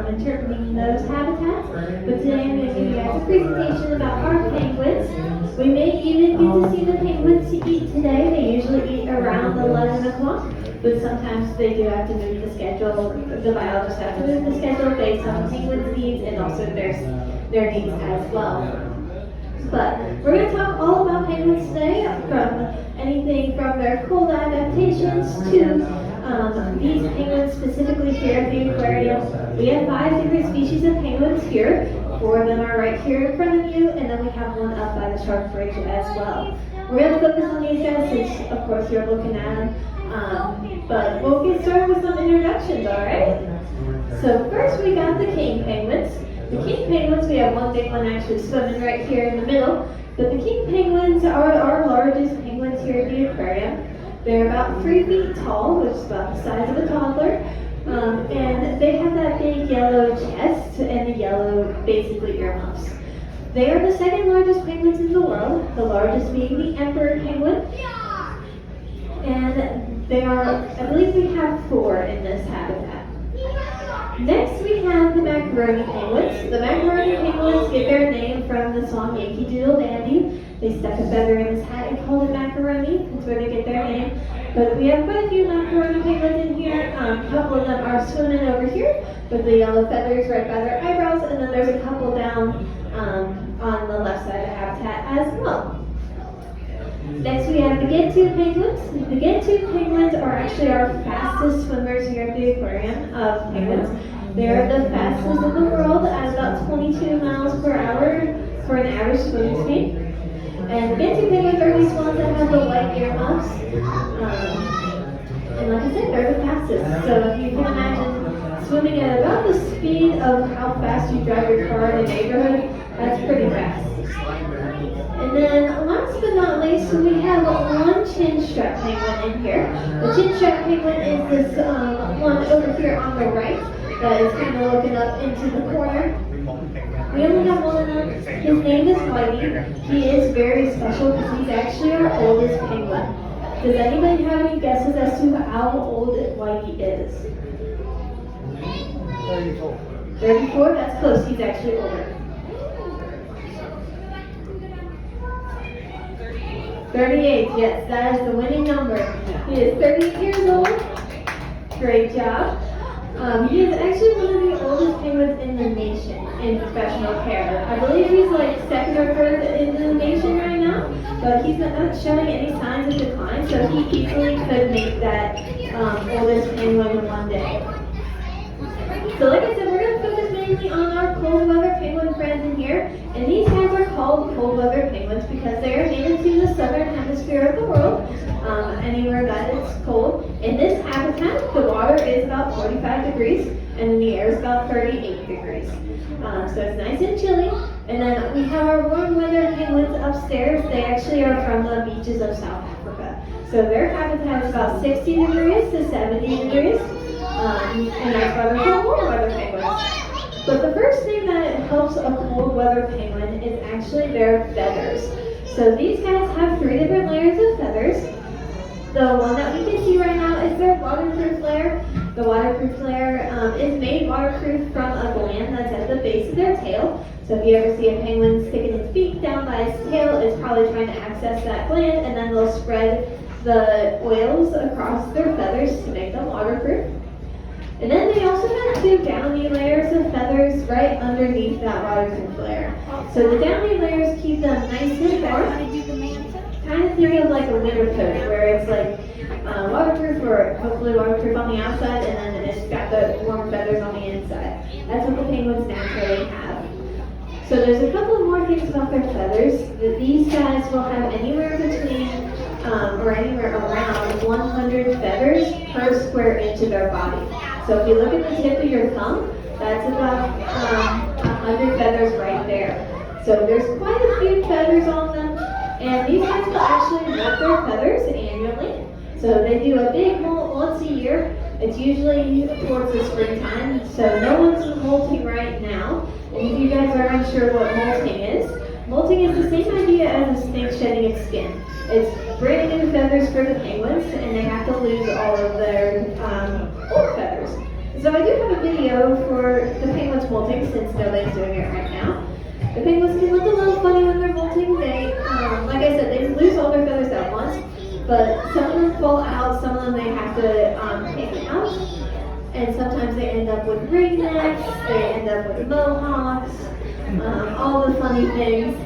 interpreting those habitats. But today I'm going to give you guys a presentation about our penguins. We may even get to see the penguins to eat today. They usually eat around 11 o'clock, but sometimes they do have to move the schedule. The biologists have to move the schedule based on the penguins' needs and also their needs as well. But we're going to talk all about penguins today, from anything from their cold adaptations to these penguins specifically here at the aquarium. We have 5 different species of penguins here. 4 of them are right here in front of you, and then we have one up by the shark bridge as well. We're going to focus on these guys since, of course, you're looking at them. But we'll get started with some introductions, alright? So first we got the king penguins. The king penguins, we have one big one actually swimming right here in the middle. But the king penguins are our largest penguins here at the aquarium. They're about 3 feet tall, which is about the size of a toddler. And they have that big yellow chest and the yellow, basically, earmuffs. They are the second largest penguins in the world, the largest being the emperor penguin. And they are, I believe we have 4 in this habitat. Next we have the macaroni penguins. The macaroni penguins get their name from the song Yankee Doodle Dandy. They stuck a feather in his hat and called it macaroni. That's where they get their name. But we have quite a few macaroni penguins in here. A couple of them are swimming over here with the yellow feathers right by their eyebrows. And then there's a couple down on the left side of the habitat as well. Next we have the Gentoo penguins. The Gentoo penguins are actually our fastest swimmers here at the aquarium of penguins. They're the fastest in the world at about 22 miles per hour for an average swimming speed. And the Gentoo penguins are these ones that have the white earmuffs. And like I said, they're the fastest. So if you can imagine swimming at about the speed of how fast you drive your car in a neighborhood, that's pretty fast. And then last but not least, we have one chinstrap penguin in here. The chinstrap penguin is this one over here on the right that is kind of looking up into the corner. We only have one of them. His name is Whitey. He is very special because he's actually our oldest penguin. Does anybody have any guesses as to how old Whitey is? 34. 34? That's close. He's actually older. 38, yes, that is the winning number. He is 38 years old. Great job. He is actually one of the oldest penguins in the nation in professional care. I believe he's like 2nd or 3rd in the nation right now, but he's not showing any signs of decline, so he easily could make that oldest penguin one day. So like I said, we're going to focus mainly on our cold weather penguin friends in here. And these guys are called cold weather penguins because they are native to the southern hemisphere of the world, anywhere that it's cold. In this habitat, the water is about 45 degrees and then the air is about 38 degrees. So it's nice and chilly. And then we have our warm weather penguins upstairs. They actually are from the beaches of South Africa. So their habitat is about 60 degrees to 70 degrees. And that's why they're called warm weather penguins. But the first thing that helps a cold weather penguin is actually their feathers. So these guys have 3 different layers of feathers. The one that we can see right now is their waterproof layer. The waterproof layer is made waterproof from a gland that's at the base of their tail. So if you ever see a penguin sticking its beak down by its tail, it's probably trying to access that gland, and then they'll spread the oils across their feathers to make them waterproof. And then they also have 2 downy layers of feathers right underneath that waterproof layer. So the downy layers keep them nice and warm. Kind of think of like a winter coat, where it's like waterproof or hopefully waterproof on the outside, and then it's got the warm feathers on the inside. That's what the penguins naturally have. So there's a couple of more things about their feathers. These guys will have anywhere between or anywhere around 100 feathers per square inch of their body. So if you look at the tip of your thumb, that's about 100 feathers right there. So there's quite a few feathers on them, and these guys will actually molt their feathers annually. So they do a big molt once a year. It's usually towards the springtime, so no one's molting right now. And if you guys are unsure what molting is the same idea as a snake shedding its skin. It's brand new feathers for the penguins, and they have to lose all of their old feathers. So I do have a video for the penguins molting since nobody's doing it right now. The penguins can look a little funny when they're molting. They, like I said, they lose all their feathers at once, but some of them fall out, some of them they have to take them out, and sometimes they end up with ringlets, they end up with mohawks, all the funny things.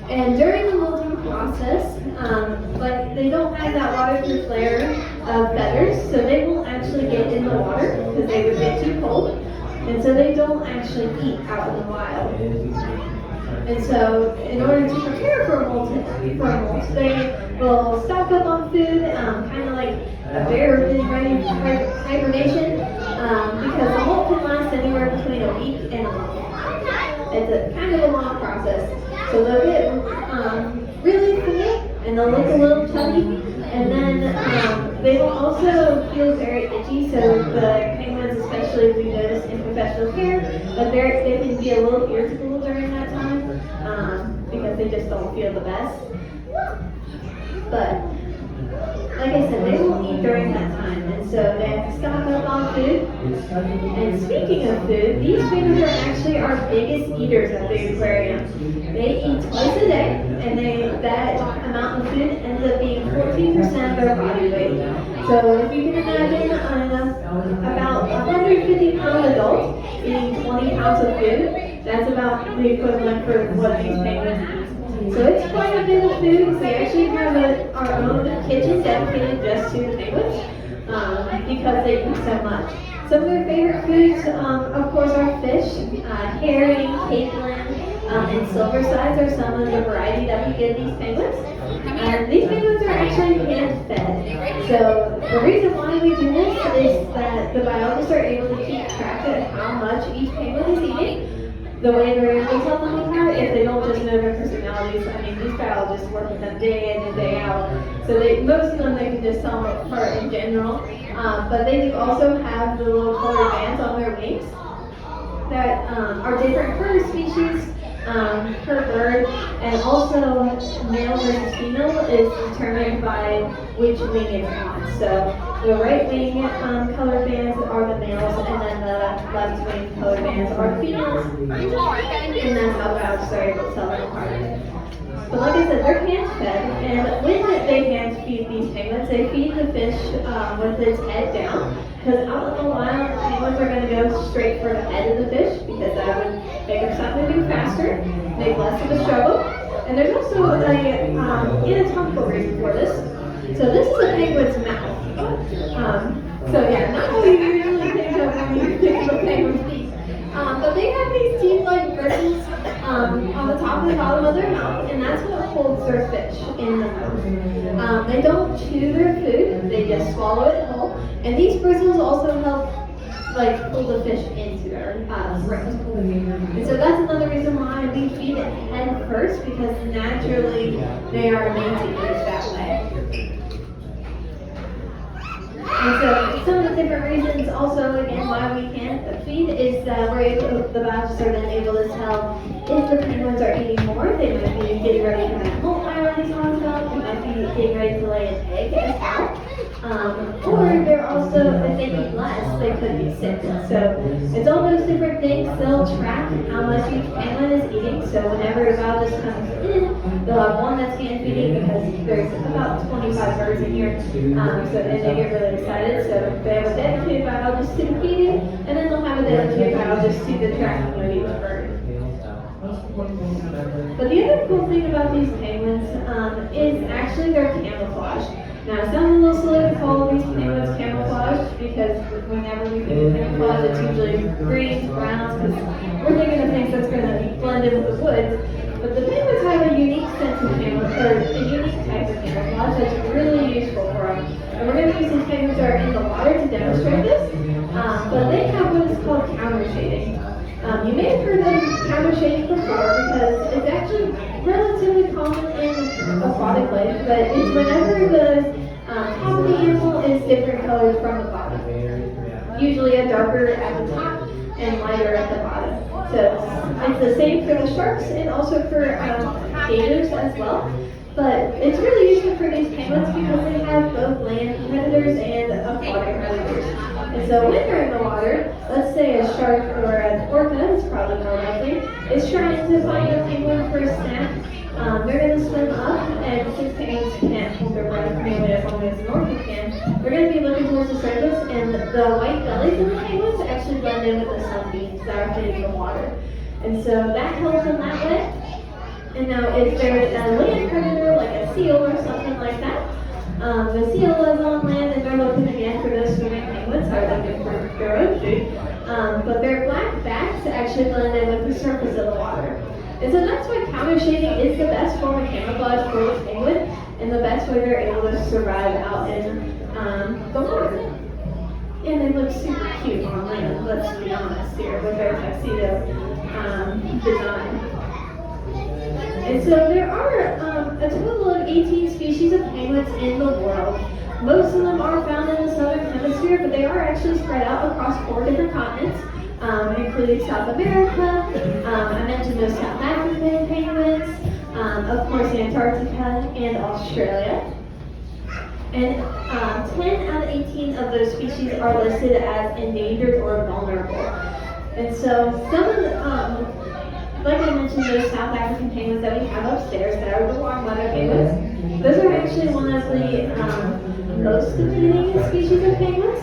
And during the molting process, like they don't have that waterproof layer of feathers, so they won't actually get in the water because they would get too cold, and so they don't actually eat out in the wild. And so, in order to prepare for a molt, they will stock up on food, kind of like a bear really ready for hibernation, because the molt can last anywhere between a week and a month. It's a kind of a long process. So they'll get really full and they'll look a little chubby, and then they will also feel very itchy. So the penguins, especially we notice in professional care, that they can be a little irritable during that time because they just don't feel the best. But like I said, they won't eat during that time, and so they have to stock up on food. And speaking of food, these penguins are actually our biggest eaters at the aquarium. They eat twice a day, and that amount of food ends up being 14% of their body weight. So if you can imagine about 150-pound adult eating 20 pounds of food, that's about the equivalent for what these penguins eat. So it's quite a bit of food. We actually have our own kitchen dedicated just to the penguins because they eat so much. Some of their favorite foods, of course, are fish, herring, capelin, and silver sides are some of the variety that we give these penguins. And these penguins are actually hand-fed. So the reason why we do this is that the biologists are able to keep track of how much each penguin is eating. The way they're able to tell them apart, if they don't just know their personalities. I mean, these biologists work with them day in and day out, so most of them they can just tell them apart in general. But they also have the little colored bands on their wings that are different per species, per bird, and also male versus female is determined by which wing it's on. So the right wing colored bands are the males, and then the left wing colored bands are females, and that's how biologists are able to tell them apart. But like I said, they're hand-fed, and when they hand-feed these penguins, they feed the fish with its head down, because out in the wild, the penguins are going to go straight for the head of the fish, because that would make them stop moving faster, make less of a struggle. And there's also an anatomical reason for this. So this is a penguin's mouth. So yeah, not what you usually think of when you think of a penguin's teeth. But they have these teeth-like bristles on the top and the bottom of their mouth, and that's what holds their fish in the mouth. They don't chew their food, they just swallow it whole. And these bristles also help pull the fish into their throat. And so that's another reason why we feed it head first, because naturally they are meant to eat it that way. And so some of the different reasons also, again, why we can't feed is that the biologists are then able to tell if the penguins are eating more. They might be getting ready for that molt I already talked about. They might be getting ready to lay an egg as well. Or they're also, if they eat less, they could be sick. So it's all those different things. They'll track how much each penguin is eating. So whenever a biologist comes in, they'll have one that's hand feeding, because there's about 25 birds in here. So then they get really excited. So they have a dedicated biologist to the feeding, and then they'll have a dedicated biologist to the tracking of each bird. But the other cool thing about these penguins is actually their camouflage. Now, it sounds a little silly to call these penguins camouflage, because whenever we think of camouflage, it's usually greens, browns, because we're thinking of things that's going to blend in with the woods. But the penguins have a unique sense of camouflage, or a unique type of camouflage that's really useful for them. And we're going to use these penguins that are in the water to demonstrate this. But they have what is called counter shading. You may have heard of counter shading before, because it's actually relatively common in aquatic life, but it's whenever the top of the animal is different colors from the bottom. Usually a darker at the top and lighter at the bottom. So it's the same for the sharks and also for gators as well. But it's really useful for these penguins because they have both land predators and aquatic predators. And so when they're in the water, let's say a shark or an orca, is probably more likely, is trying to find a penguin for a snack. They're going to swim up, and since penguins can't hold their breath nearly as long as an orca can, they're going to be looking towards the surface, and the white bellies of the penguins actually blend in with the sunbeams that are hitting the water. And so that helps them that way. And now if there's a land predator, like a seal or something like that, the seal is on land and they're looking again for those swimming penguins, are looking for their own food. But their black backs actually blend in with the surface of the water. And so that's why counter shading is the best form of camouflage for the penguin and the best way they're able to survive out in the water. And they look super cute on land, let's be honest here, with their tuxedo design. And so there are a total of 18 species of penguins in the world. Most of them are found in the southern hemisphere, but they are actually spread out across 4 different continents, including South America. I mentioned those South African penguins, of course Antarctica and Australia. And 10 out of 18 of those species are listed as endangered or vulnerable. And so some of the, like I mentioned, those South African penguins that we have upstairs that are the warm weather penguins, those are actually one of the most endangered species of penguins.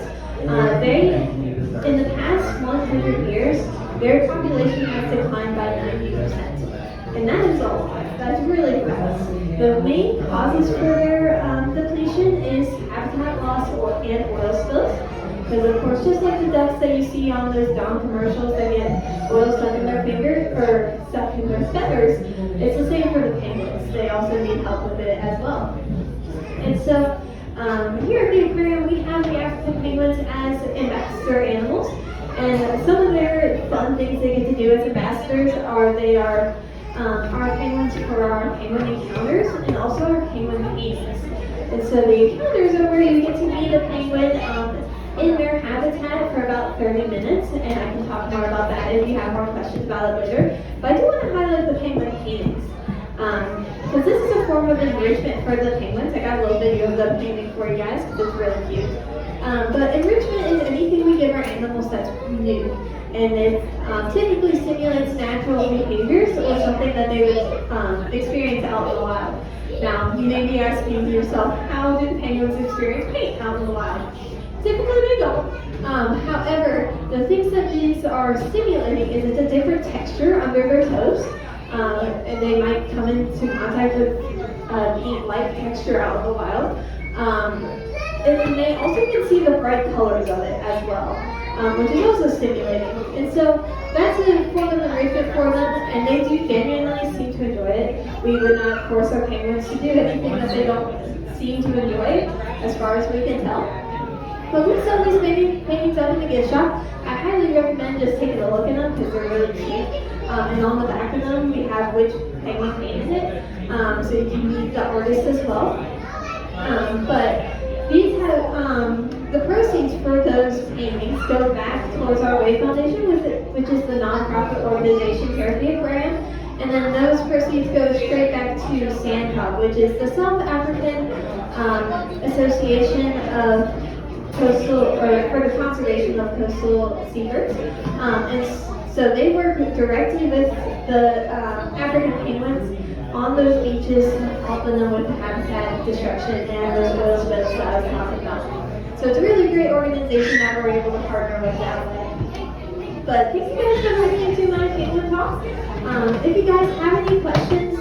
In the past 100 years, their population has declined by 90%. And that is a lot. That's really fast. The main causes for their depletion is habitat loss and oil spills. Because of course, just like the ducks that you see on those Dawn commercials that get oil stuck in their fingers or stuck in their feathers, it's the same for the penguins. They also need help with it as well. And so here at the aquarium, we have the African penguins as ambassador animals. And some of their fun things they get to do as ambassadors are they are our penguins for our penguin encounters and also our penguin paintings. And so the encounters are where you get to meet a penguin in their habitat for about 30 minutes, and I can talk more about that if you have more questions about it later. But I do want to highlight the penguin paintings, because this is a form of enrichment for the penguins. I got a little video of the painting for you guys, because it's really cute. But enrichment is anything we give our animals that's new, and it typically stimulates natural behaviors or something that they would experience out in the wild. Now, you may be asking yourself, how do penguins experience paint out in the wild? Typically they don't. However, the things that these are stimulating is it's a different texture under their toes, and they might come into contact with paint-like texture out in the wild. And then they also can see the bright colors of it as well, which is also stimulating. And so that's a form of enrichment for them, and they do genuinely seem to enjoy it. We would not force our penguins to do anything that they don't seem to enjoy, as far as we can tell. But we sell these paintings out in the gift shop. I highly recommend just taking a look at them because they're really cute. And on the back of them, we have which penguin painted it, so you can meet the artist as well. But these have the proceeds for those paintings go back towards our Way Foundation, which is the nonprofit organization here at the aquarium. And then those proceeds go straight back to SANCOG, which is the South African Association of Coastal, or for the conservation of coastal seabirds. And so they work directly with the African penguins on those beaches, helping them with the habitat destruction and those oil spills that I was talking about. So it's a really great organization that we're able to partner with that way. But thank you guys for listening to my penguin talk. If you guys have any questions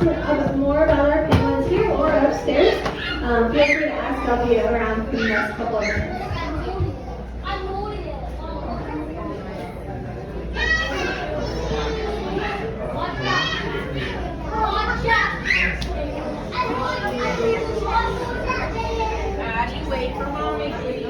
more about our penguins here or upstairs, feel free to ask. I'll be around for the next couple of minutes. Wait for mommy, please.